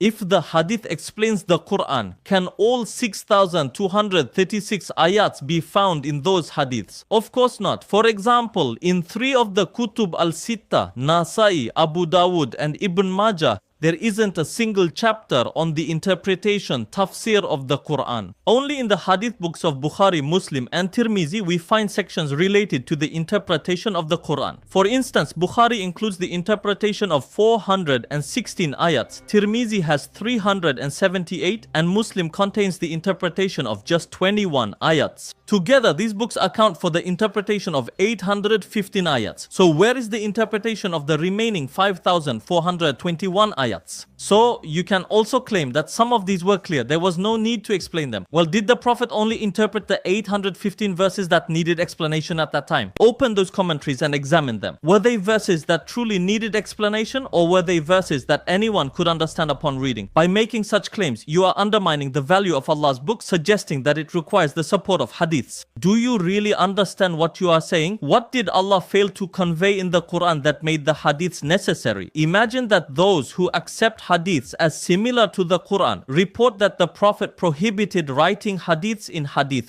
If the hadith explains the Quran, can all 6,236 ayats be found in those hadiths? Of course not. For example, in 3 of the Kutub al-Sitta, Nasai, Abu Dawud and Ibn Majah, there isn't a single chapter on the interpretation, tafsir of the Quran. Only in the hadith books of Bukhari, Muslim and Tirmizi we find sections related to the interpretation of the Quran. For instance, Bukhari includes the interpretation of 416 ayats, Tirmizi has 378 and Muslim contains the interpretation of just 21 ayats. Together, these books account for the interpretation of 815 ayats. So where is the interpretation of the remaining 5,421 ayats? So you can also claim that some of these were clear. There was no need to explain them. Well, did the Prophet only interpret the 815 verses that needed explanation at that time? Open those commentaries and examine them. Were they verses that truly needed explanation, or were they verses that anyone could understand upon reading? By making such claims, you are undermining the value of Allah's book, suggesting that it requires the support of hadiths. Do you really understand what you are saying? What did Allah fail to convey in the Quran that made the hadiths necessary? Imagine that those who accept hadiths as similar to the Quran report that the Prophet prohibited writing hadiths in hadith